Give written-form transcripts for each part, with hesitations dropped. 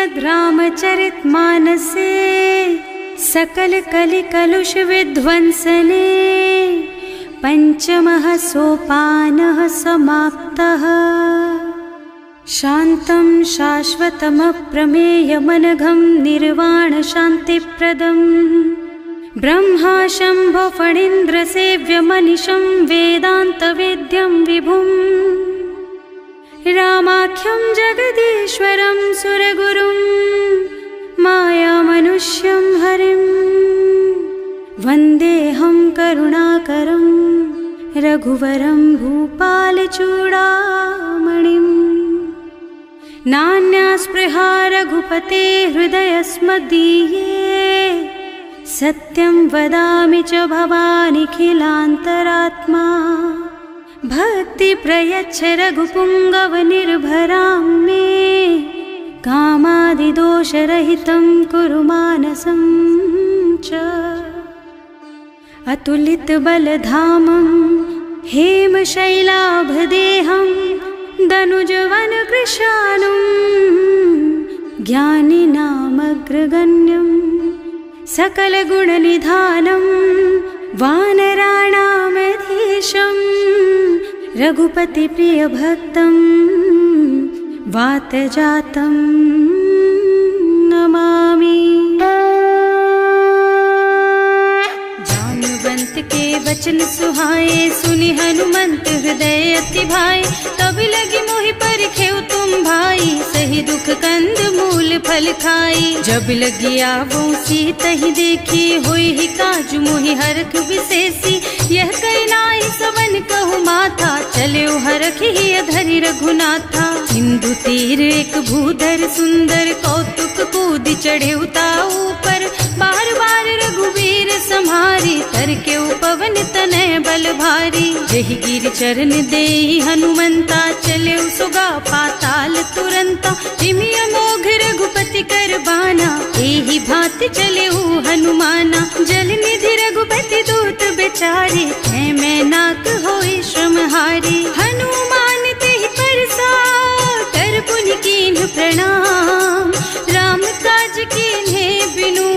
श्रीमद् रामचरितमानसे सकल कलि कलुष विध्वंसने पंचमः सोपानः समाप्तः। शान्तं शाश्वतमप्रमेयमनघं निर्वाण शान्तिप्रदम् ब्रह्मा शम्भो फणीन्द्रसेव्यमनिशं वेदान्तवेद्यं विभुम् रामाख्यं जगदीश्वरं सुरगुरुं मायामनुष्यं हरिं वन्देऽहं करुणाकरं रघुवरं भूपालचूडामणिम्। नान्यास्पृहा रघुपते हृदयस्मदीये सत्यं वदामि च भवानिखिलान्तरात्मा। भक्ति प्रयच्छ रघुपुङ्गवनिर्भरां मे कामादिदोषरहितं कुरु मानसं च। अतुलितबलधामं हेमशैलाभदेहं दनुजवनकृशानुं ज्ञानिनामग्रगण्यं सकलगुणनिधानं वानराणामधीशं रघुपतिप्रियभक्तं वातजातं नमामि। जानुवंत के वचन सुहाए सुनि हनुमंत हृदय अति भाए। तब लगी मोहि परिखेउ तुम भाई सही दुख कंद मूल फल खाई। जब लगी आवो सीतहि देखी होई ही काजु मोहि हरख विशेषी। यह कई नाई सवन कहु माथा चले हरखि धरि रघुनाथा। सिंधु तीर एक भूधर सुंदर कौतुक कूद चढ़े उताऊ पर। बार बार रघुवीर सम्हारी तर के पवन तनय बल भारी। जहि गिर चरण देहि हनुमंता चले सुगा पाताल तुरंता। जिमि अमोघ रघुपति कर बाना एहि भांति चले हनुमाना। जल निधि रघुपति दूत बेचारे है मैं नाक होई श्रमहारी। हनुमान तेहि परसा कर पुनि कीन्ह प्रणाम। राम काज कीन्हे बिनु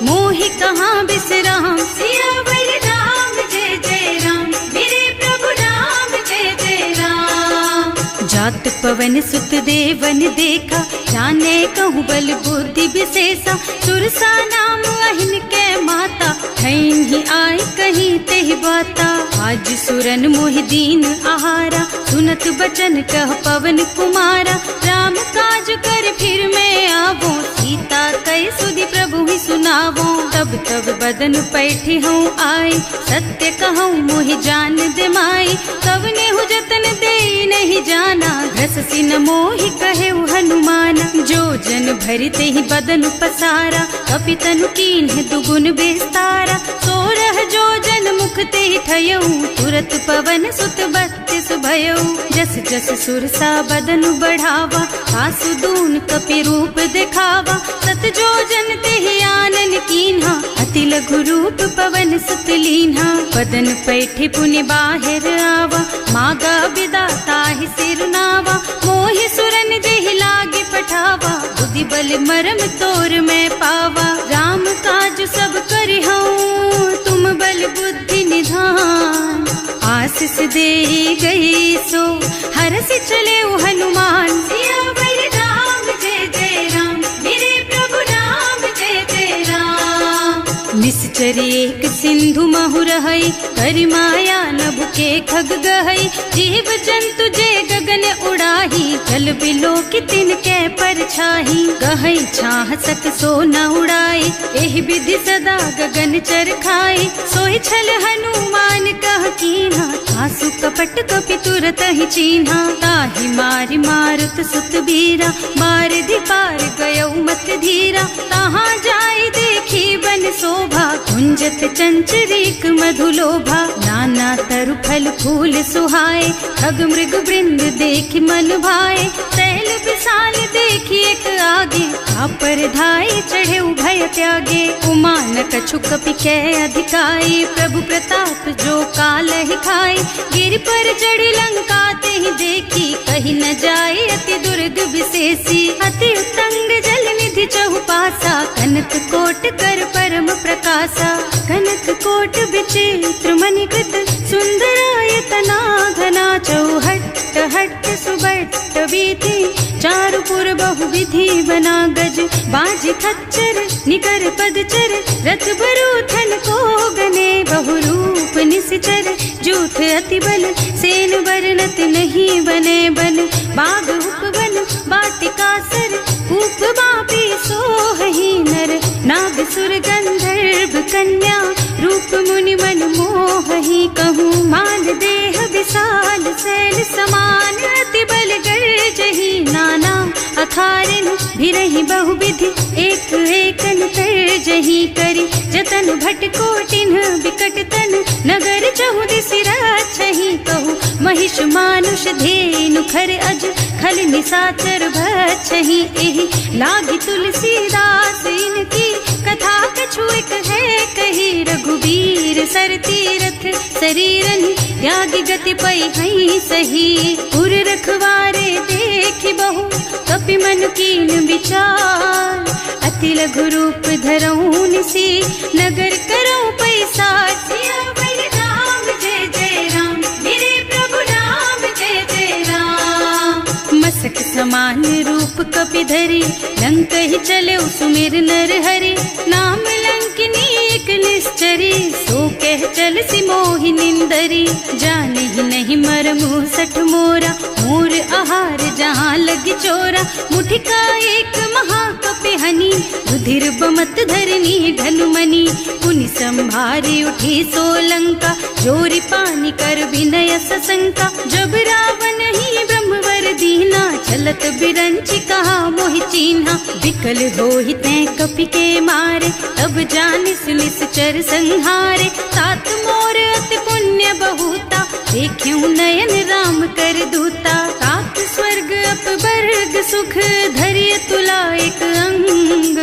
मोहि कहाँ बिसराम। सियावर राम जय जय राम मेरे प्रभु राम जय जय राम। जात पवन सुत देवन देखा जाने कहूँ बल बुद्धि विशेषा। सुरसा नाम अहिन के माता ठैन ही आय कहीं तेहि बाता। आज सुरन मोहि दीन आहारा सुनत बचन कह पवन कुमारा। राम काज कर फिर मैं आवो सीता कई सुधि प्रभु ही सुनावो। तब तब बदन पैठी हूँ आए सत्य कहूँ मोहि जान दे माई। तब नेहु जतन दे नहीं जाना घस सिन मोहि कहे हनुमाना। जो जन भरिते ही बदन पसारा कपि तनु कीन्ह दुगुन बेस्तारा। सोरह जो जन मुख ते ही ठयऊ तुरत पवन सुत 32 भयऊ। जस जस सुरसा बदन बढ़ावा आसु दून कपि रूप दिखावा। सत जो जन ते ही आनन कीन्हा अति लघु रूप पवन सुत लीन्हा। बदन पैठे पुनि बाहिर आवा मागा बिदा ताहि सिर नावा। मोहि सुरन जेहि लागे पठावा बुद्धि बल मरम तोर मैं पावा। राम काज सब करिहऊँ तुम बल बुद्धि निधान। आशीष दे गई सो हरसि चले हनुमान। सियावर राम जय जय राम मेरे प्रभु राम जय जय राम। निश्चर एक सिंधु महु रहई करि माया नभ के खग गहई। जीव जंतु जे गगन उड़ाही जल बिलो की तिनके परछाही। गहई छाह सक सो न उड़ाई एहि विधि सदा गगन चर खाई। सोई छल हनुमान कह कीन्हा आसु कपट कपि तुरत ही चीन्हा। ताहि मारि मारुत सुत बीरा बारिधि पार गयौ मत धीरा। तहाँ जाय देखी बन शोभा कुंजत चंचरीक मधुलोभा। नाना तरु फल फूल सुहाए खग मृग वृंद देखि मन भाए। तैल विशाल देखी एक आगे पर धाई चढ़े भय त्यागे। उमान कछु कपि कै अधिकाई प्रभु प्रताप जो काल ही खाई। गिर पर चढ़ी लंका ते ही देखी कहीं न जाए अति दुर्ग विशेषी। अति उत्तंग जल बहु पासा, कनक कोट कर परम प्रकाशा। कनक कोट विचित्र मणिकृत, सुंदरायतना घना। चौहट्ट हट्ट सुबट्ट वीथि, चारुपुर बहुविधि बना। गज बाज खच्चर निकर पदचर, रथ बरूथन को गने। बहुरूप निश्चर जूथ अति बल, सेन बरनत नहीं बने बन। बाग उपवन वाटिका सर, कूप बापी सोहहि नर। नाग सुर गंधर्व कन्या, रूप मुनि मन मोहहि। कहूँ माल देह विशाल, शैल समान अति बल गर्जहि। नाना अखारिन भिरहि बहुविधि, एक एकन तर्जहि करि। जतन भट कोटिन बिकट तन, नगर चहुदिस रक्षहि। कहूँ महिष मानुष धेनु खर अज, खल निशाचर भक्षहि। एहि लागी तुलसीदास इनकी, कथा कछु एक है कही। रघुबीर सर तीरथ शरीरन, त्यागी गति पै हई सही। उर रखवारे देखि बहु, कपि मन कीन विचार। अति लघु रूप धरऊं निसी, नगर करऊं पैसार। सियावर राम जय जय राम, मेरे प्रभु राम जय जय राम। मसक समान रूप कपि धरी, लंक ही चले सुमिर नर हरि। नाम लंकिनी एक निश्चरी, सो कह चल सी मोहि निंदरी। जाने ही नहीं मरमु सठ मोरा, मोर आहार जहाँ लग चोरा। मुठिका एक महाकपि हनी, रुधिर बमत धरनी ढलुमनी। पुनि संभारी उठी सोलंका, जोरी पानी कर विनय सशंका। जब रावण ही ब्रह्मवर दीना, चलत बिरंची कहा मोहि चीन्हा। विकल होहि तैं कपि के मारे, तब जानिस निश्चर संहारे। तात मोर अति पुण्य बहुता, देख्यूं नयन राम कर दूता। तात स्वर्ग अपवर्ग सुख, धरिय तुला एक अंग।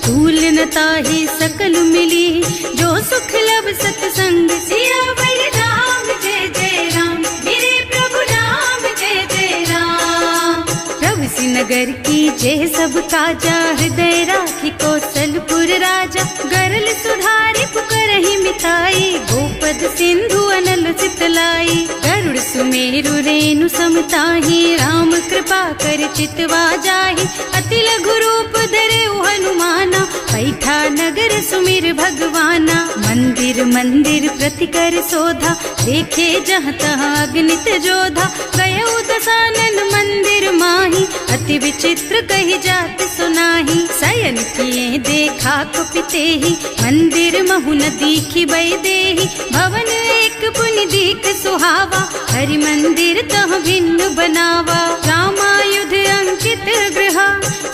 तूल न ताहि सकल मिली, जो सुख लब सतसंग। सियावर राम जय जय राम, मेरे प्रभु राम जय जय राम। प्रभु सि नगर की जय सब काजा, हृदय राखी कौशलपुर राजा। गरल सुधारि पुकारहि मिताई, गोपद सिंधु अनल चितलाई। गरुड़ सुमेरु रेणु समताहि, राम कृपा कर चितवा जाहि। अति लघु रूप धरे हनुमाना, पैठा नगर सुमिर भगवाना। मंदिर मंदिर प्रति कर शोधा, देखे जहाँ तहाँ अगणित जोधा। गयो दसानन मंदिर माही, अति विचित्र कही जात सुनाही। शयन किए देखा कुपितेहि, मंदिर महु न दीखि बैदेहि। भवन एक पुनि दीख सुहावा, हरि मंदिर तह भिन्न बनावा। रामायुध अंकित गृह,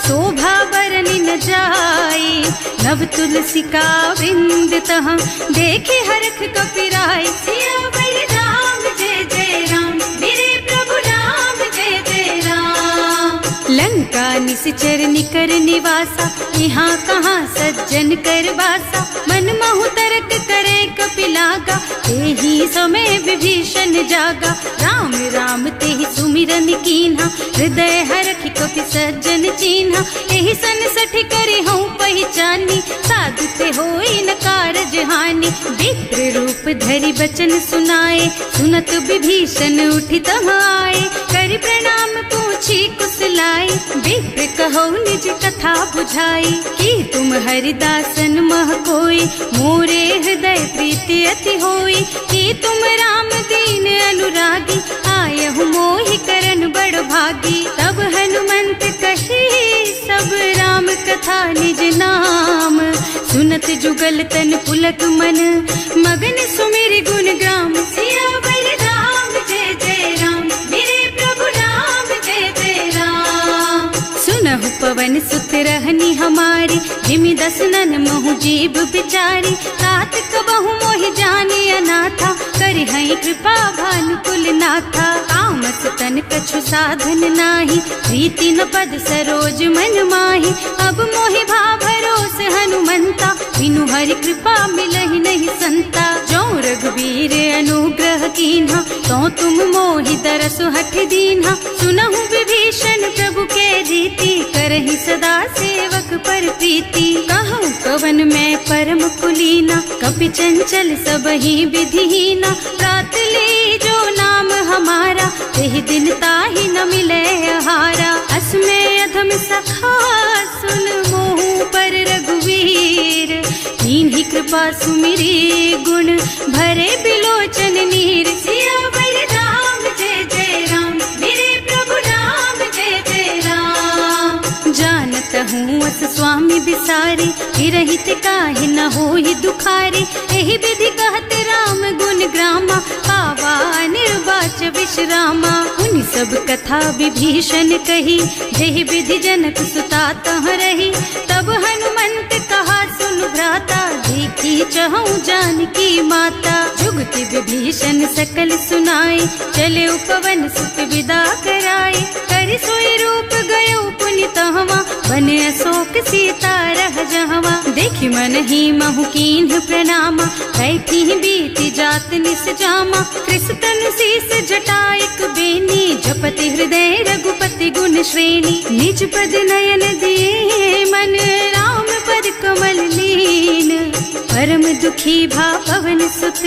शोभा बरनि न जाई। नव तुलसी का वृंद तह, देखे हरख कपिराई। सियावर राम जय जय राम, मेरे प्रभु राम जय जय राम। लंका निश्चर निकर निवासा, यहाँ कहाँ सज्जन कर वासा। मन महु तरक करे कपिलागा, तेहि समय विभीषण जागा। राम राम तेहि सुमिरन कीन्हा, हृदय हरखि कपि सज्जन चीन्हा। एहि सन सठि करे हूँ पहचानी, साधु ते होई न कारज हानि। विप्र रूप धरि बचन सुनाए, सुनत विभीषण उठि तहाँ आए। करि प्रणाम पूछी कुशलाई, विप्र कहो निज कथा बुझाई। कि तुम हरिदासन मह कोई, मोरे हृदय प्रीति अति होई। कि तुम राम दीन अनुरागी, आयहु मोहि करन बड़ भागी। तब हनुमंत कही सब राम कथा निज नाम। सुनत जुगल तन पुलक मन, मगन सुमिर गुण ग्राम। सियावर राम जय जय राम, मेरे प्रभु राम जय जय राम। सुनहु पवन सुत रहनी हमारी, जिमि दसनन महु जीव बिचारी। तात कबहु मोहि जानी अनाथा, करि हई कृपा भानुकुल नाथा। तामस तन कछु साधन नाही, प्रीति न पद सरोज मन माही। अब मोहि भा भरोस हनुमंता, बिनु हरि कृपा मिलहि नहीं संता। जो रघुबीर अनुग्रह कीन्हा, तो तुम मोहि दरसु हठ दीन्हा। सुनहु विभीषण प्रभु के रीति, करहि सदा सेवक पर प्रीति। हवन में परम कुलीना, कपि चंचल सब ही विधिहीना। प्रात ले जो नाम हमारा, तेहि दिन ताहि न मिले आहारा। असमय अधम सखा सुन मोहु पर रघुवीर, कीन्ही कृपा सुमिरी गुण भरे बिलोचन नीर। सियावर राम जय जय राम, मेरे प्रभु राम जय जय राम। जानत हूँ अस स्वामी बिसारी, हिरहित काहे न होहि दुखारी। एहि विधि कहत राम गुण ग्रामा, पावा निर्वाच विश्रामा। उन सब कथा विभीषण कही, जेहि विधि जनक सुता तह रही। तब हनुमंत कहा सुन भ्राता, देखी चहु जानकी माता। जुगति विभीषण सकल सुनाई, चले उपवन सुत विदा कराई। कर सोई रूप गयो पुनि तहवा, बने अशोक सीता रह जहवा। देखि मन ही महु कीन्ह प्रणामा, कैथी बीति जात निस जामा। कृष्ण शीस जटाइक बेनी, जपति हृदय रघुपति गुण श्रेणी। निज पद नयन दिए मन, राम पद कमल लीन। परम दुखी भा पवन सुत,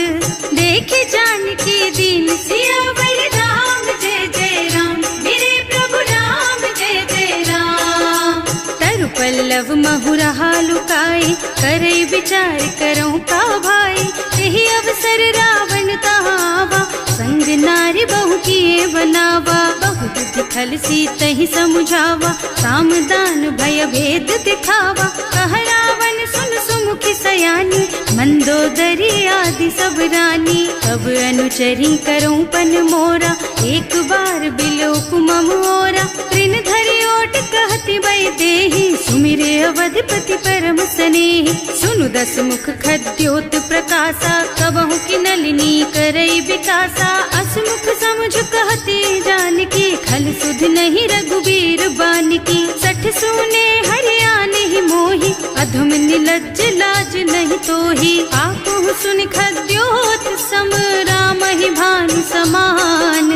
देखे जानकी दीन। सियावर राम जय जय राम, मेरे प्रभु राम जय जय राम। तरु पल्लव महुरहा लुकाई, करई विचार करऊं का भाई। यही अवसर रावण तहावा, संग नारी बहु किए बनावा। बहु बुद्धि खल सीतहि समुझावा, साम दान भय भेद दिखावा। कह रावण सुन सुमुखी सयानी, मंदोदरी आदि सब रानी। तब अनुचरी करऊं पन मोरा, एक बार बिलोक मम ओरा। तृण धरि ओट कहति भय देहि, सुमिरे अवधपति परम स्नेहि। सुनु दस मुख खद्योत प्रकाशा, कबहु की नलिनी करई विकासा। असमुख समझ कहती जानकी, खल सुध नहीं रघुबीर बानकी। सठ सुने हरियाणा ही मोही, अधम निलज्ज लाज नहीं तोही। आकुह सुन खद्योत सम, राम ही भानु समान।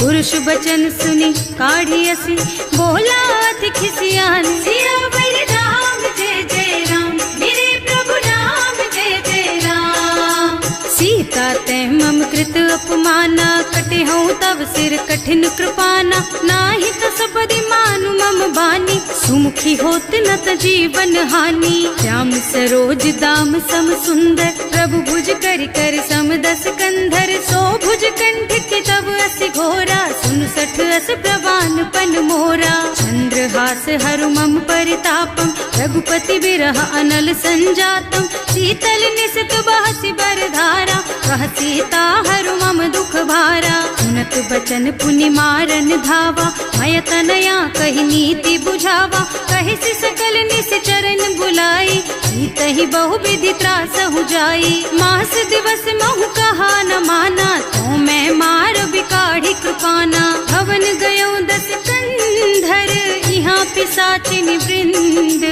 पुरुष बचन सुनि काढ़ी असी, बोला अति खिसियान। सियावर राम जय जय राम, मेरे प्रभु राम जय जय राम। सीता तै मम कृत अपमाना, कटे हूँ तब सिर कठिन कृपाना। नाही तो सबदि मानु मम बानी, सुमुखी होत न त जीवन हानि। श्याम सरोज दाम सम सुंदर, प्रभु भुज कर कर सम दस कंधर। सो भुज कंठ के तब असि घोरा, सुन सठ अस प्रवान पन मोरा। चंद्रहास हरु मम परितापम, रघुपति बिरह अनल संजातम। शीतल निसित बहसि बरधारा, कह सीता हरु मम दुख भारा। सुनत बचन पुनि मारन धावा, मय तनया कहि नीति बुझावा। कहि सि सकल निश्चरन बुलाई, सीतहि बहु विधि त्रासहु जाई। मास दिवस महु कहा न माना, तो मैं मार बिकाढ़ी कृपाना। भवन गयो दस कंधर, यहाँ पिशाचिनि वृंद।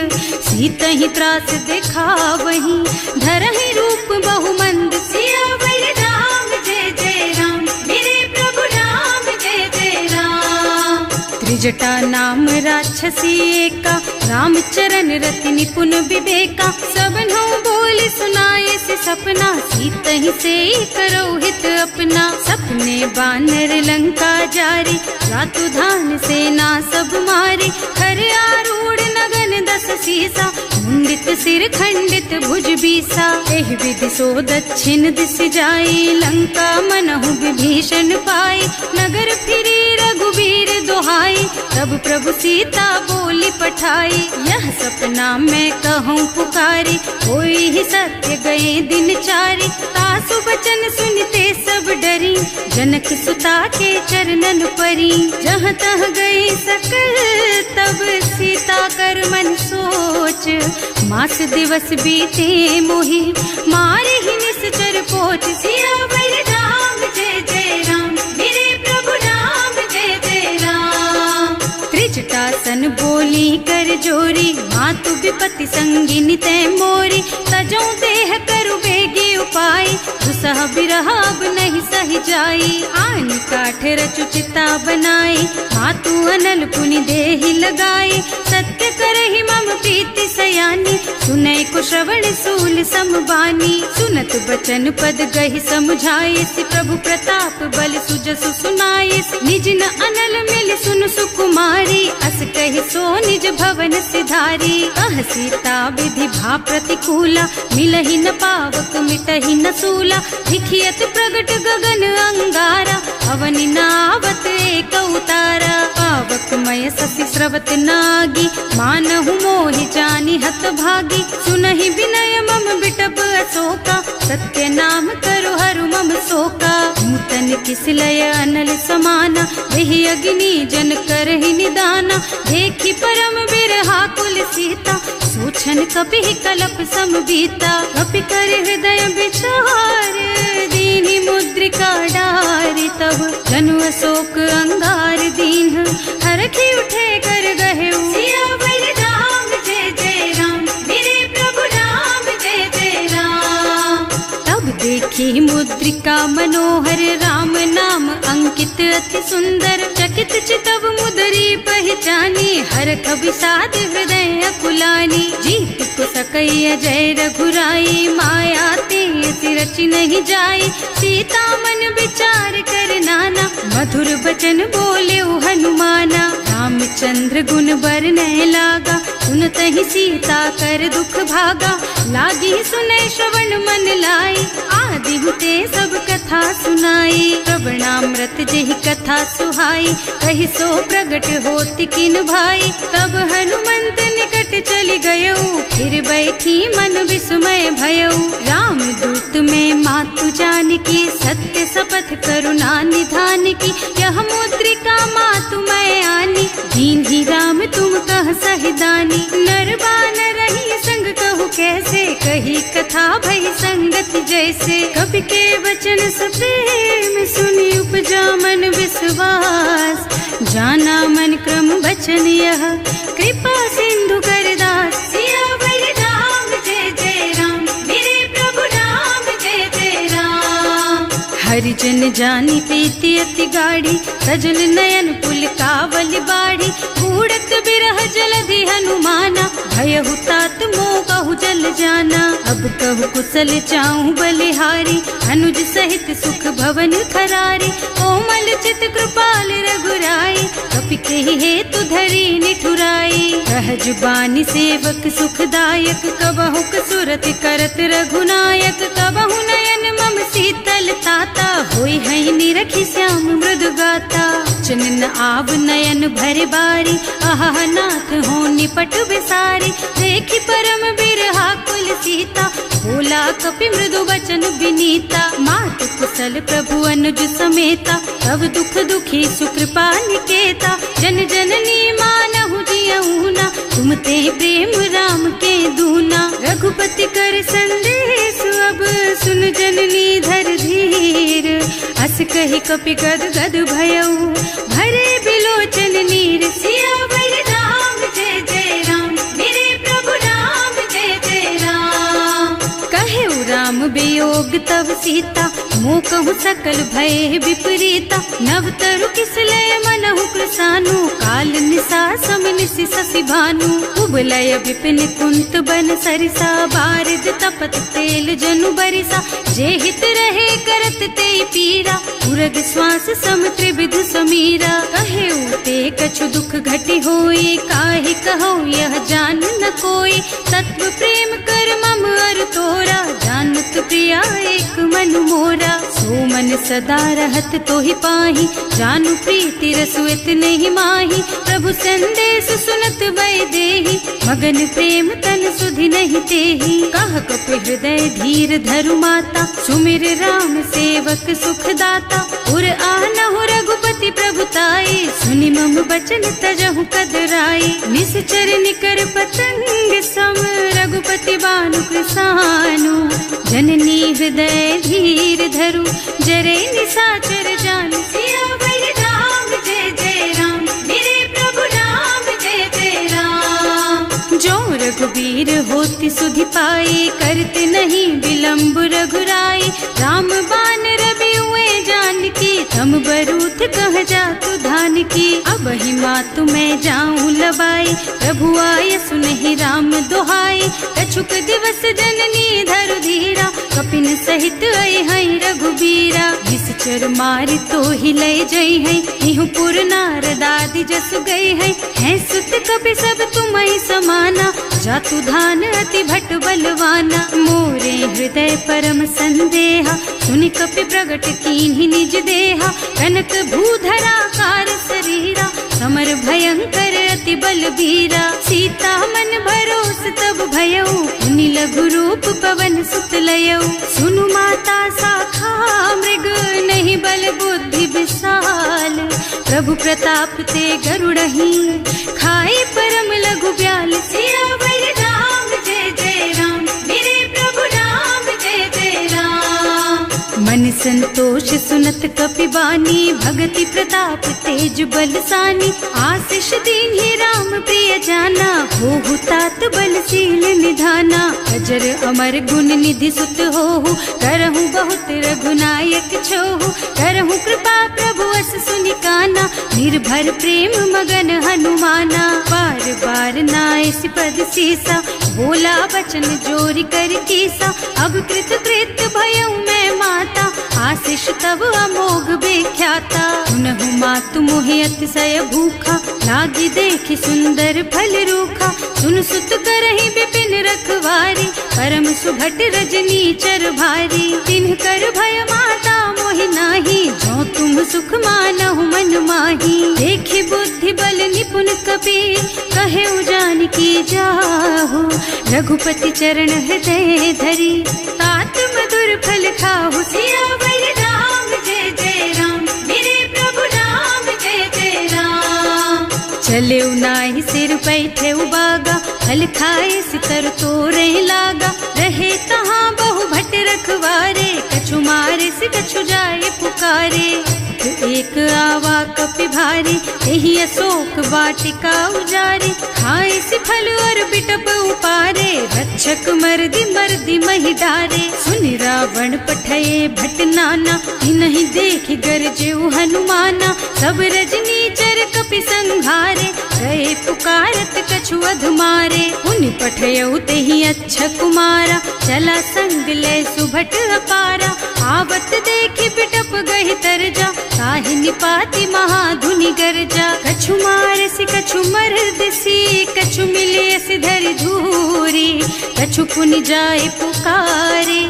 सीतहि त्रास दिखावहीं, धरहि रूप बहु मंद। सियावर राम जय जय राम, मेरे प्रभु राम जय जय राम। त्रिजटा नाम राक्षसी एका, राम चरण रति निपुण विवेका। सबनों बोल सुनाए से सपना, सीतहि से करो हित अपना। सपने बानर लंका जारी, रातु धान सेना सब मारी। खर आरूढ़ नगन दस सीसा, मुंडित सिर खंडित भुज बीसा। एहि विधि सो दक्षिण दिश जाई, लंका मनहु विभीषण पाई। नगर फिरी रघुबीर दोहाई, तब प्रभु सीता बोली पठाई। यह सपना मैं कहूँ पुकारी, होई ही सत्य गए दिन चारी। तासु बचन सुनते सब डरी, जनक सुता के चरणन परी। जहाँ तह गए सकल तब सीता कर मन सोच। मास दिवस बीते मोहि, मारे ही निश्चर पोच। सियावर राम जय जय राम, मेरे प्रभु राम जय जय राम। त्रिजटासन बोली कर जोरी, मातु विपति संगिनी तै मोरी। तजो देह करु बेगी उपाय, दुसह बिरह अब नहीं सही जाई। आन काठ रचु चिता बनाए, मातु अनल पुनि देहि लगाए। सत्य करहि मम प्रीति सयानी, सुनय को श्रवण सूल समबानी। सुनत बचन पद गहि समुझाए, प्रभु प्रताप बल सुजसु सुनाए। निज न अनल मिल सुन सुकुमारी, अस कहि सो निज भवन सिधारी। कह सीता विधि भा प्रतिकूला, मिलहि न पावक मिटहि न सूला। भिखियत प्रगट गगन अंगारा, अवनि नावत एक उतारा। पावक मय ससि स्रवत नागी, मानहु मोहि जानि हत भागी। सुनहि विनय मम बिटप अशोका, सत्य नाम करु हरु मम शोका। नूतन किसलय अनल समाना, वही अग्नि जन करहि निदाना। देखि परम बिरहा कुल सीता, सोचन कपि कलप सम बीता। कपि कर हृदय विचार, दीनि मुद्रिका डारि। तब जनु अशोक अंगार दीन, हरखि उठे कर गहे। सियावर राम जय जय राम, मेरे प्रभु राम जय जय राम। तब देखी मुद्रिका मनोहर, राम नाम अंकित अति सुंदर। चकित चितव मुदरी पहचानी, हरख विषाद हृदय अकुलानी। जीत को सकैय जय रघुराई, माया ते रचि नहीं जाई। सीता मन विचार कर नाना, मधुर बचन बोले हनुमाना। रामचंद्र गुण बरनय लागा, सुनत ही सीता कर दुख भागा। लागी सुनै श्रवण मन लाई, आदि हुते सब कथा सुनाई। श्रवणामृत जेहि कथा सुहाई, कहि सो प्रगट होति किन भाई। तब हनुमंत निकट चली गयौ, फिर बैठी मन विस्मय भयौ। राम दूत में मातु जानकी, सत्य शपथ करुणा निधान की। यह मुद्रिका मातु मैं आनी, दीन्ही राम तुम कह सहिदानी। नर बानर रही संग कहु कैसे, कही कथा भई संगति जैसे। कवि के वचन सप्रेम सुनि, उपजा मन विश्वास। जाना मन क्रम वचन यह, कृपा सिंधु कर दास। सियावर राम जय जय राम, मेरे प्रभु राम जय जय राम। हरिजन जानी प्रीति अति गाढ़ी, सजल नयन पुलकावल बाढ़ी। बूढ़त बिरह जलधि हनुमाना, भयहु तात मोह कहु जल जाना। अब कहु कुशल चाहूं बलिहारी, अनुज सहित सुख भवन खरारी। कोमल चित कृपाल रघुराई, कपि केहि हेतु धरी निठुराई। सहज बानी सेवक सुखदायक, कबहु कसुरत करत रघुनायक। कबहु नयन मम शीतल ताता, होई है निरखि श्याम मृदु गाता। चनन आव नयन भरे बारी, आहा नाथ हो निपट बिसारी। देखि परम बिरहा कुल सीता, बोला कपि मृदु वचन विनीता। मात कुशल प्रभु अनुज समेता, तब दुख दुखी सुकृपा निकेता। जन जननी मानहु जियऊना, तुम ते प्रेम राम के दूना। रघुपति कर संदेश अब, सुन जननी धर धीर। अस कहि कपि गद गद भयऊ, भरे बिलोचन नीर। सियावर राम जय जय राम, मेरे प्रभु राम जय जय राम। कहे राम वियोग तब सीता, मोह कहु सकल भय विपरीता। नव तरु किसलय मनहु कृसानु, काल निसा सम निसि शशि भानु। उबलय विपिन कुंत बन सरिसा, बारिद तपत तेल जनु बरिसा। जे हित रहे करत ते पीरा, उरग श्वास सम त्रिविध समीरा। कहे ते कछु दुख घटि होई, काहि कहो यह जान न कोई। तत्व प्रेम कर मम अर तोरा, जानत प्रिया एक मन मोरा। सो मन सदा रहत तोहि पाही, जानु प्रीति रसु इतने ही माही। प्रभु संदेश सुनत वै देहि, मगन प्रेम तन सुधि नहीं तेहि। कह कपि हृदय धीर धरु माता, सुमिर राम सेवक सुखदाता। उर आनहु रघुपति प्रभुताई, सुनि मम बचन तजहु कदराई। निश्चर निकर पतंग सम, रघुपति बानु कृसानु। जननी हृदय धीर धरु, जरे निशाचर जानु। सियावर राम जय जय राम, मेरे प्रभु राम जय जय राम। जो रघुबीर होति सुधि पाए, करते नहीं विलम्ब रघुराई। पाई। राम बान रवि हुए जानकी, तम बरूथ कह जातु धान की। अब ही मातु मैं जाऊं लबाई, प्रभु आय सुनहि राम दोहाई। कछुक दिवस जननी धरु धीरा, कपिन सहित आई हैं रघुबीरा। निश्चर मारि तो ही लय जई हैं, इहु पुर नारदादि जसु गई हैं सुत कपि सब तुम्हि समाना। जातु धान अति भट बलवाना, मोरे हृदय परम संदेहा। सुनि कपि प्रगट कीन्हि निज देहा, कनक भूधरा कार शरीरा। समर भयंकर अति बलबीरा, सीता मन भरोस तब भयउ। मुनि लघु रूप पवन सुत लयउ, सुनु माता साखा मृग। नहीं बल बुद्धि विशाल, प्रभु प्रताप ते गरुड़हि। खाई परम लघु ब्याल, सियावर राम जय जय राम। मेरे प्रभु राम जय जय राम। मन संतोष सुनत कपि बानी, भगति प्रताप तेज बलसानी। आशीष दीन्हि राम प्रिय जाना, होहु तात बलशील निधाना। अजर अमर गुण निधि सुत होहु, करहु बहुत रघुनायक छोहु। करहु कृपा प्रभु अस सुनि काना, निर्भर प्रेम मगन हनुमाना। बार बार नाइस पद सीसा, बोला वचन जोरि कर कीसा। अब कृत कृत भयउ मैं माता, आशीष तब अमोघ विख्याता। सुनहु मातु मोहि अतिशय भूखा, लागी देखि सुंदर फल रूखा। सुन सुत करहि विपिन रखवारी, परम सुभट रजनी चर भारी। तिन्ह कर भय माता मोहि नाही, जो तुम सुख मानहु मन माही। देखि बुद्धि बल निपुण कपि, कहे जानकी जाहु। रघुपति चरण हृदय धरी, तात मधुर फल खाहु। सियावर राम जय जय राम, मेरे प्रभु राम जय जय राम। चले नाहि सिर बैठे बागा, फल खाए सितर तोरे लागा। रहे कहाँ बहु भट रखवारे, कछु मारे से कछु जाए पुकारे। एक आवा कपि भारी, यही अशोक वाटिका उजारी। खाए से फल और बिटप उपारे, रक्षक मर्दी मर्दी महि डारे। सुनि रावण पठये भट नाना, नहीं देखि गरजेउ हनुमाना। सब रजनी चर कपि संघारे, गए पुकारत कछु अधमारे। उनि पठयउ तेहि अच्छा कुमारा, चला संग ले सुभट अपारा। आवत देखि बिटप गहि तरजा, ताहि निपाति महाधुनि गरजा। कछु मारसि कछु मरदसी, कछु मिले सिधरि धूरी। कछु पुनि जाए पुकारे,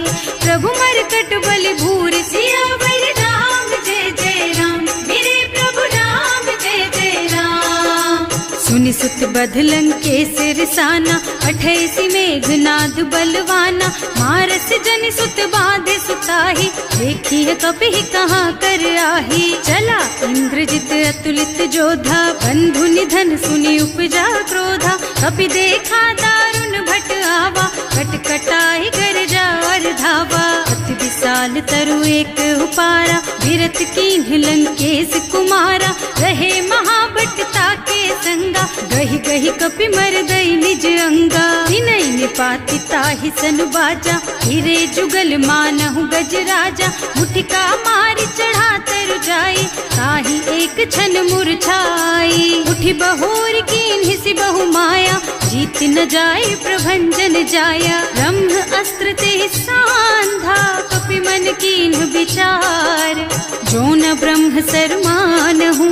प्रभु मरकट बलि भूरि। सियावर राम जय जय राम, मेरे प्रभु राम जय जय राम। सुनि सुत बधलन के सिरसाना, 28 मेघनाद बलवाना। मारस जनि सुत बांधे सुताही, देखी है कपि कहाँ कर आही। चला इंद्रजित अतुलित जोधा, बंधु निधन सुनि उपजा क्रोधा। कपि देखा दारुण भट आवा, कटकटाई गरजा और धावा। अति विशाल तरु एक उपारा, विरत कीन्ह लंकेश कुमारा। रहे महाभट ताके संगा, गहि गहि कपि मरदई निज अंगा। तिनहि निपाति ताहि सन बाजा, हिरे जुगल मानहु गजराजा। मुठिका मारि चढ़ा तरु जाई, ताहि एक छन मूर्छाई। उठि बहोर कीन्हि सि बहु माया, जीत न जाय प्रभंजन जाया। ब्रह्म अस्त्र ते सांधा, कपि मन कीन्ह विचार। जो न ब्रह्म सरमानहु,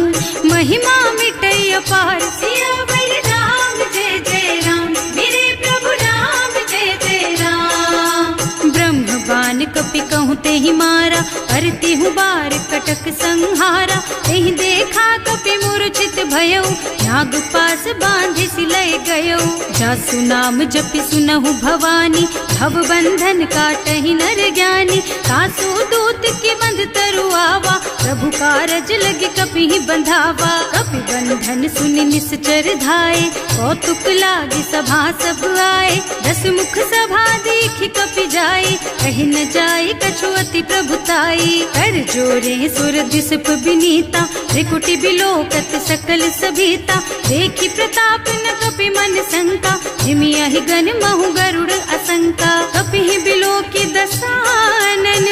महिमा मिटै अपार। सियावर राम जय जय राम, मेरे प्रभु राम जय जय राम। ब्रह्म बान कपि कहूँ तेहि मारा, करती हूँ बार कटक संहारा। तेहि देखा कपि मूर्छित भयउ, नाग पास बांधि सिलय गयउ। जासु नाम जपि सुनहु भवानी, भव बंधन काटहि नर ज्ञानी। तासु दूत के बंध तरु आवा, प्रभु कारज लगे कपि बंधावा। कपि बंधन सुनि निश्चर धाये, कौतुक लागी सभा सब आए। 10 मुख सभा देखि कपि जाए, कहि न जाए कछु अति प्रभुताई। कर जोरे सुर दिसप विनीता, त्रिकुटी बिलोकत सकल सभीता। देखि प्रताप न कपि मन शंका, हिमिया ही गन महु गरुड़ असंका। कपि बिलोकी दसानन,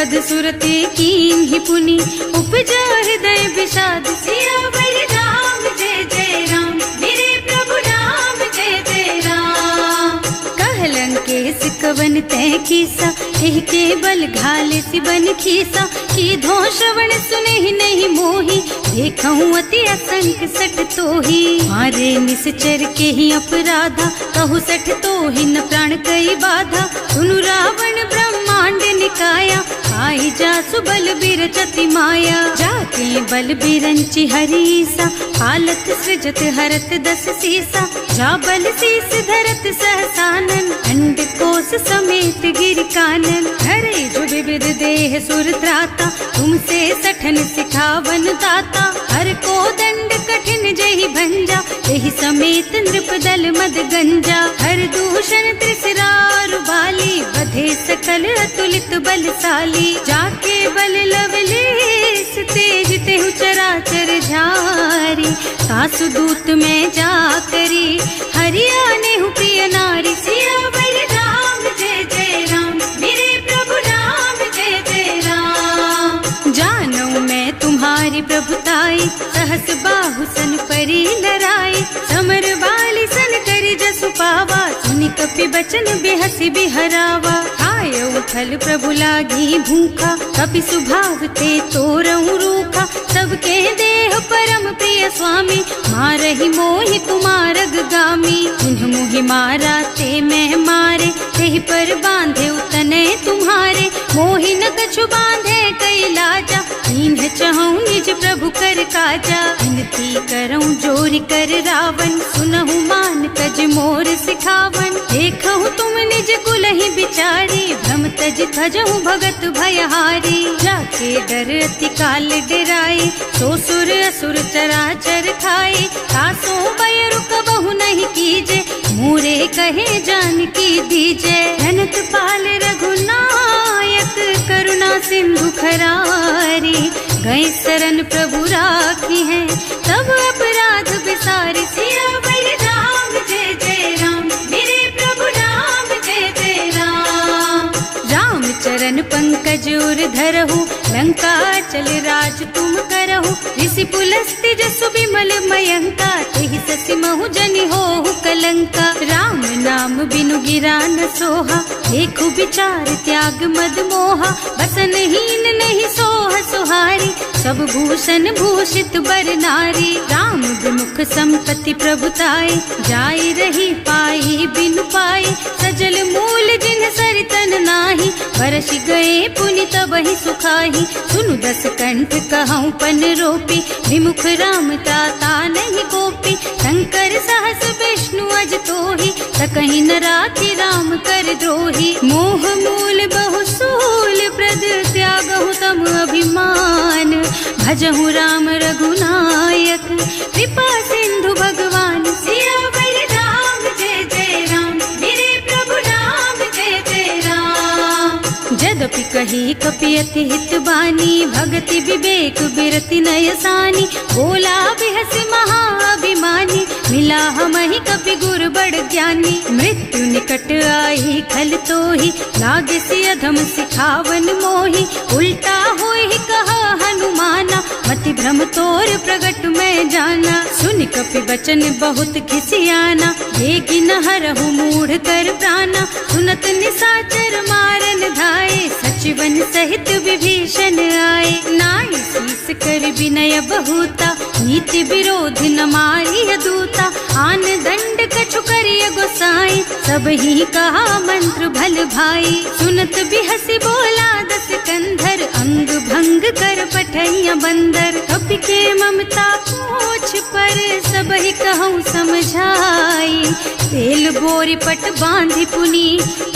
वध सुरते कीन ही पुनि उपजा हृदय विषाद सियावर राम जय जय राम मेरे प्रभु राम जय जय राम। कहलन के सिकवन तय कीसा एह के बल घाले सिबन खीसा की धो श्रवण सुने ही नहीं मोही देखऊं अति असंख सठ तो ही मारे निश्चर के ही अपराधा कहु सठ तो ही न प्राण कई बाधा सुनु रावण ब्रह्मांड निकाया आई जा सुबल बिरचति माया जाके बल बिरंचि हरीसा हालत सृजत हरत दस सीसा जा बल शीस धरत सहसानन अंड कोस समेत गिर कानन हरे जो विविध देह सुर त्राता तुमसे सठन सिखावन दाता हर को दंड कठिन जही भंजा यही समेत नृपदल मद गंजा हर दूषण त्रिसरार बाली बधे सकल अतुलित बलशाली जाके बल लवलेस तेज तेहु चराचर झारी सासु दूत में जा करी हरियाणे हु प्रिय नारी सियावर राम जय जय राम मेरे प्रभु राम जय जय राम। जानू मैं तुम्हारी प्रभुताई सहस बाहु सन परी लराई समर बाली सन करी जसु पावा सुनि कपि बचन बेहसी बिहरावा आयो फल प्रभु लागी भूखा कपि सुभाव ते तोरऊ रूखा सबके देह परम प्रिय स्वामी मारहि मोहि कुमारग गामी उन्ह मोहि मारा ते मैं मारे तेहि पर बांधे उतने तुम्हारे मोहि न कछु बांधे कई लाजा इन्ह चहूँ निज प्रभु कर काजा विनती करऊँ जोरि कर रावण सुनहु मान तज मोर सिखावन देखहु तुम निज कुल ही बिचारी भ्रम तज थजहु भगत भयहारी जाके डर अति काल डराई सो सुर असुर चराचर खाए तासो भय रुक बहु नहीं कीजे मोरे कहे जान की दीजे धनत पाल रघुनायक करुणा सिंधु खरारी गए शरण प्रभु राखी है तब अपराध बिसारी सियावर राम जय जय राम मेरे प्रभु राम जय जय राम। राम चरण पंकज उर धरहु लंका चल राज तुम करहु ऋषि पुलस्त्य जसु विमल मयंका तेहि ससि महु जनि होहु कलंका राम नाम बिनु गिरा न सोहा देखु विचार त्याग मद मोहा बसन हीन नहीं सोह सुहारी सब भूषण भूषित बर नारी राम विमुख संपत्ति प्रभुताई जाई रही पाई बिनु पाई सजल मूल जिन सरितन नाही बरस गए पुनि तबहि सुखाही सुनु दस कंठ कहऊँ पन रोपी विमुख राम ताता नहीं गोपी शंकर सहस विष्णु अज तोहि सकहि न राखी राम कर द्रोही मोह मूल बहु सूल प्रद त्यागहु तम अभिमान भजहु राम रघुनायक कृपा सिंधु भगवान सियावर राम जय जय राम मेरे प्रभु राम जय जय राम। जदपि कही कपि अति हित बानी भगति विवेक बिरति नयसानी बोला बिहस महाअभिमानी मिला हमहि कपि गुर बड़ ज्ञानी मृत्यु निकट आई खल तोहि लागे सि अधम सिखावन मोहि उल्टा होहि कहा हनुमाना मति भ्रम तोर प्रगट में जाना सुनि कपि बचन बहुत खिसियाना देगी न हरहु मूढ़ कर प्राणा सुनत निशाचर मारन धाये सचिवन सहित विभीषण आए नाई शीस कर विनय बहुता नीति विरोध न मारिय दूता आन दंड कछु करिय गोसाई सब ही कहा मंत्र भल भाई सुनत बिहसी बोला दस कंधर अंग भंग कर पठैया बंदर कपि के ममता पूछ पर सब ही कहूँ समझाई तेल बोरी पट बांधी पुनी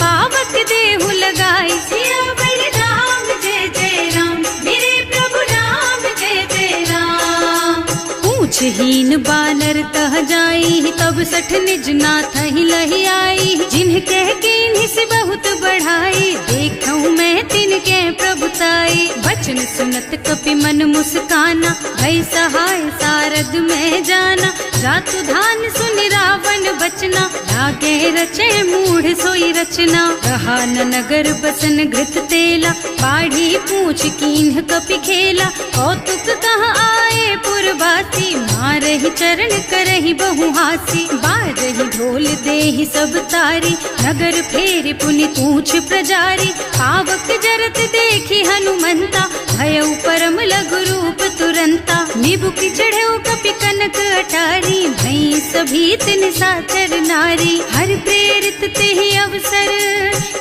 पावक देहु लगाई सियावर राम जय जय राम मेरे प्रभु राम जय जय राम। पूछहीन बानर तह जाई तब सठ निज नाथ ही लही आई जिन्ह कह कीन्ही से बहुत बढ़ाई देखऊँ मैं तिनके प्रभुताई बचन सुनत कपि मन मुस्काना भई सहाय सारद में जाना जातु धान सुनि रावण बचना, लागे रचे मूढ़ सोई रचना। रहा न नगर बसन घृत तेला, बाढ़ी पूछ कीन्ह कपि खेला। कौतुक कहाँ आए पुरवासी, मारहि चरण करहि बहु हासी। बारहि ढोल देहि सब तारी, नगर फेरि पुनि पूछ प्रजारी। पावक जरत देखि हनुमंता, भयउ परम लघु रूप तुरंता। निबुकि चढ़ऊ कपि कनक अटारी, भई सभीत निशाचर नारी। हर प्रेरित तेहि अवसर,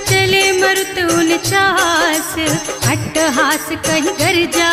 चले मरुत उनचास। अट्टहास कहि गर्जा,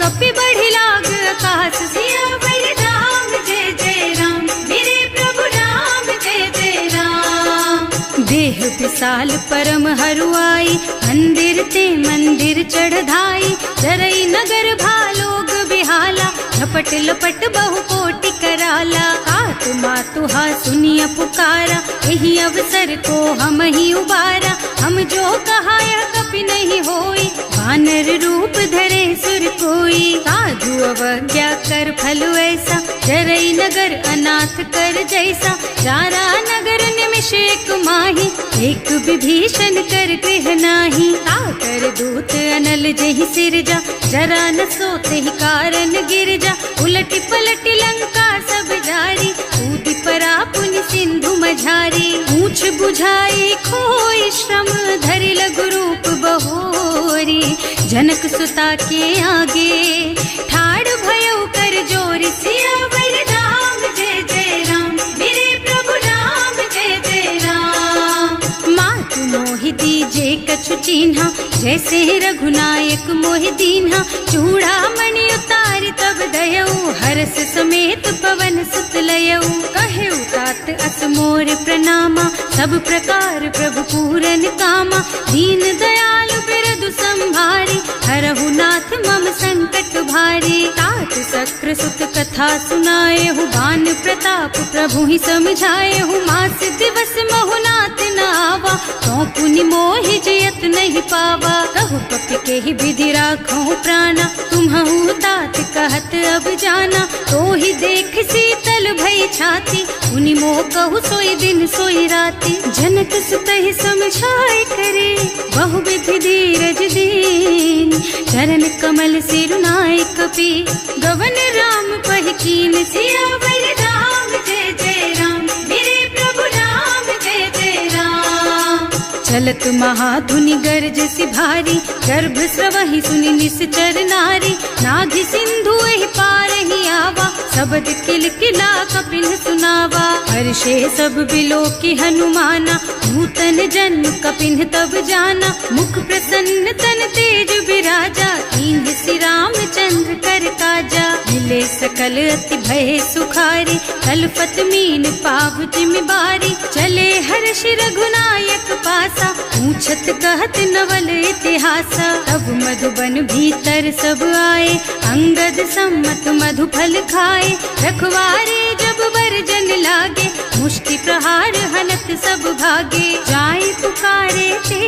कपि बढ़ि लाग आकाश। सियावर राम जय जय राम, मेरे प्रभु राम जय जय राम। देह विशाल परम हरुआई, मंदिर ते मंदिर चढ़धाई। जरई नगर भालोग बिहाला, झपट लपट बहु कोटि कराला। आतु मातुहा सुनिया पुकारा, यही अवसर को हम ही उबारा। हम जो कहा यह कपि नहीं होई, वानर रूप धरे सुर कोई। साधु अवज्ञा कर फल ऐसा, जरई नगर अनाथ कर जैसा। जारा नगर निमिष एक माही, एक विभीषण कर गृह नाही। ताकर दूत अनल जहि सिरजा, जरा न सोते ही कारण गिरजा। उलटि पलटि लंका सब जारी, कूदि परा पुनि सिंधु मझारी। पूछ बुझाई खोई श्रम, धरि लघु रूप बहोरी। जनक सुता के आगे, ठाड़ भयउ कर जोरी। सियावर राम जय जय राम, मेरे प्रभु राम जय जय राम। मातु मोहि दीजे कछु चिन्हा, जैसे रघुनायक मोहि दीन्हा। चूड़ा मणि उतारि तब दयऊ, हरस समेत पवन सुत लयऊ। कहेउ तात अस मोर प्रणामा, सब प्रकार प्रभु पूरन कामा। दीन दयालु बिरदु संभारी, हरहु नाथ मम संकट भारी। तात सक्र सुत कथा सुनाएहु, बान प्रताप प्रभु ही समझाएहु। मास दिवस महु नाथ न आवा, तो पुनि मोहि जियत नहीं पावा। कहु कपि केहि विधि राखहु प्राणा, तुम्हु तात कहत अब जाना। तो ही देख शीतल भई छाती, उनि मोह कहु सोई दिन सोई राती। जनक सुतहि समझाए करे, बहु विधि धीरज दीन। चरण कमल सिरुनाए कपि, गवन राम पहि कीन। सियावर राम जय जय राम, मेरे प्रभु राम जय जय राम। चलत महाधुनि गर्ज सिभारी, गर्भ स्रवहि सुनि निश्चर नारी। नाभि सिंधु एहि पार ही आवा, शब्द किलकिला कपिन सुनावा। हर्षे सब बिलोकि हनुमाना, नूतन जन्म कपिन तब जाना। मुख प्रसन्न तन तेज बिराजा, कीन्ह श्री रामचंद्र कर काजा। मिले सकल अति भय सुखारी, कलपत मीन पाव जिमिबारी। चले हर्ष रघुनायक पासा, पूछत कहत नवल इतिहासा। तब मधुबन भीतर सब आए, अंगद सम्मत मधु फल खाए। रखवारे जब बरजन लागे, मुष्टि प्रहार हनत सब भागे। जाय पुकारे ते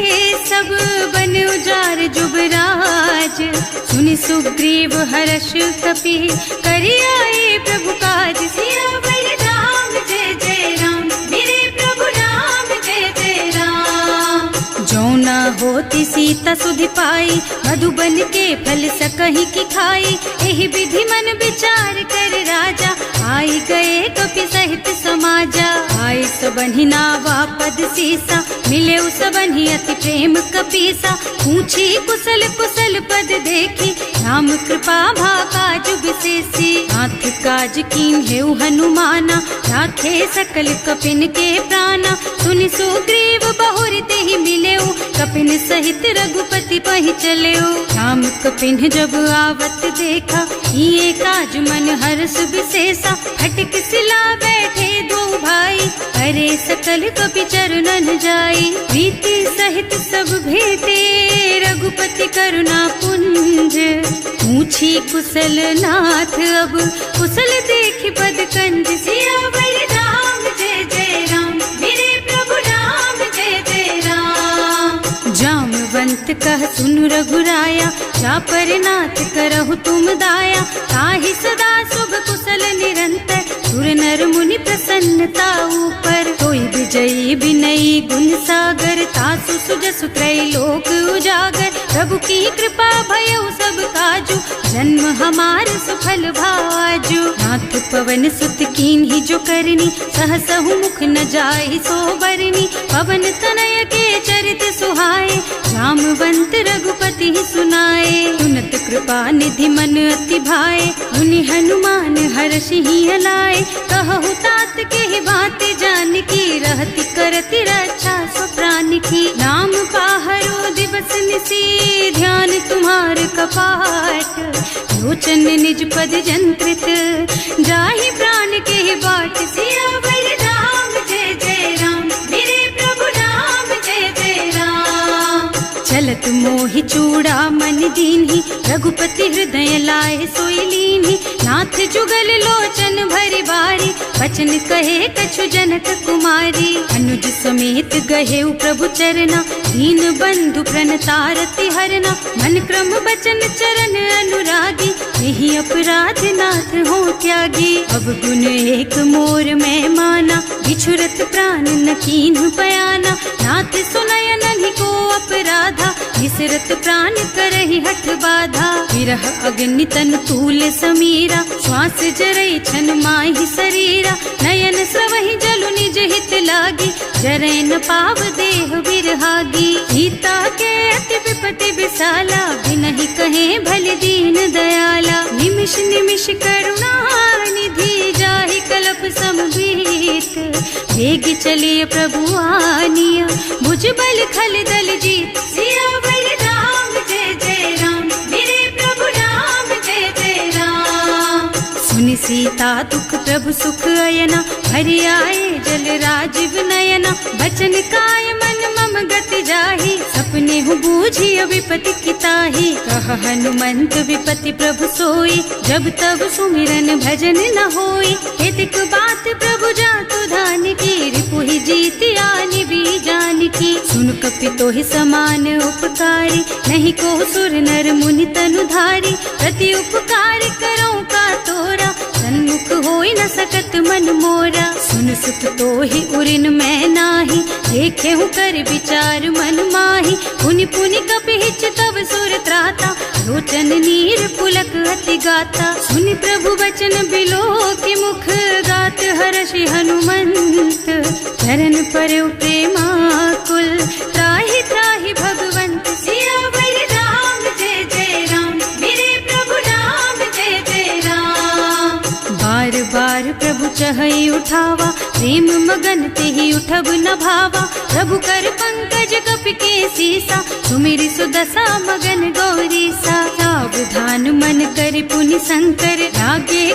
सब, बन उजार जुबराज। सुनि सुग्रीव हर्ष कपि, करि आए प्रभु काज। सियावर राम जय जय राम, मेरे प्रभु राम जय जय राम। जौना होती सीता सुधि पाई, मधुबन के फल सकहि की खाई। एहि विधि मन विचार कर राजा, आई गए कपि सहित समाजा। आए सबन्हि नावा पद सीसा, मिले सबन्हि अति प्रेम कपीसा। पूछी कुशल कुशल पद देखी, राम कृपा भाका जुग विशेषी। नाथ काज कीन्हेउ हनुमाना, राखे सकल कपिन के प्राणा। सुनि सुग्रीव बहुरि तेहि मिलेउ, कपिन सहित रघुपति पहि चलेउ। राम कपिन जब आवत देखा, ये काज मन हर्ष विशेषा। हटिक सिला बैठे दो भाई, अरे सकल कपि चरणन जाई। प्रीति सहित सब भेटे, रघुपति करुणा पुंज। पूछी कुशल नाथ अब, कुशल देखि पद कंज। सियावर राम जय जय राम, मेरे प्रभु राम जय जय राम। जामवंत कह सुनु रघुराया, जा पर नाथ करहु तुम दाया। ताहि सदा शुभ कुशल निरंतर, सुर नर मुनि प्रसन्नता ऊपर, कोई विजयी विनयी गुण सागर, तासु सुजसु त्रैलोक उजागर। प्रभु की कृपा भयउ सब काजू, जन्म हमार सुफल भाजू। नाथ पवन सुत कीन्ही जो करनी, सहसहु मुख न जाहि सो बरनी। पवन तनय के चरित सुहाए, जामवंत रघुपति सुनाए। सुनत कृपा निधि मन अति भाए, मुनि हनुमान हर्षि लाए। कहु तात के बात जान की, रहति करति रक्षा सो प्राण की। नाम पाहरो दिवस निसी, ध्यान तुम्हार कपाट। लोचन निज पद जंत्रित, जाहि प्राण के बाट। सियावर राम जय जय राम, मेरे प्रभु राम जय जय राम। चलत मोहि चूड़ा मन दीन्ही, रघुपति हृदय लाए सोई लीन्ही। नाथ जुगल लोचन भरि बारी, बचन कहे कछु जनक कुमारी। अनुज समेत गहे प्रभु चरना, दीन बंधु प्रणतारति हरना। मन क्रम बचन चरण अनुरागी, यही अपराध नाथ हो त्यागी। अब गुण एक मोर मैं माना, बिछुरत प्राण न कीन्ह बयाना। नाथ सुनय नन्हि को अपराधा, विसरत प्राण करहि हठ बाधा। विरह अग्नि तन तूल समीरा, श्वास जरई छन माहि शरीरा। नयन स्रवहि जलु निज हित लागी, जरै न पाव देह बिरहागी। सीता के अति विपति विसाला, बिनहि कहे भल दीन दयाला। निमिष निमिष करुणा निधि, जाहि कल्प समभीत। वेग चलिए प्रभु आनिया, भुज बल खल दल जीत। सियावर राम जय जय राम, मेरे प्रभु राम जय जय राम। सुनि सीता दुख प्रभु सुख अयना, हरि आए जल राजीव नयना। बचन काय मन मम गति जाहि, सपने हूँ बूझिय विपति किताहि। कह हनुमंत विपति प्रभु सोई, जब तब सुमिरन भजन न होई। हेतिक बात प्रभु जातु धान की, रिपुहि जीति आनि बीजान की। सुन कपि तोहि समान उपकारी, नहीं को सुर नर मुनि तनु धारी। प्रति उपकार करो का तोरा, सन्मुख होई न सकत मन मोरा। सुन सुत तोहि उरिन मैं नाही, देखे हूँ कर विचार मन माही। पुनि पुनि कपिहिच तव सुर त्राता, लोचन नीर पुलक अति गाता। सुनि प्रभु बचन बिलो की मुख, गात हर्षि हनुमंत। चरण पर प्रेमाकुल, त्राहि त्राहि भगवंत। सियावर राम जय जय राम, मेरे प्रभु राम जय जय राम। बार बार प्रभु चहई उठावा, प्रेम मगन तेहि उठब न भावा। प्रभु कर पंकज कपि के सीसा, सुमिरि सुदशा मगन गौरीसा। सावधान मन कर पुनि संकर, लागे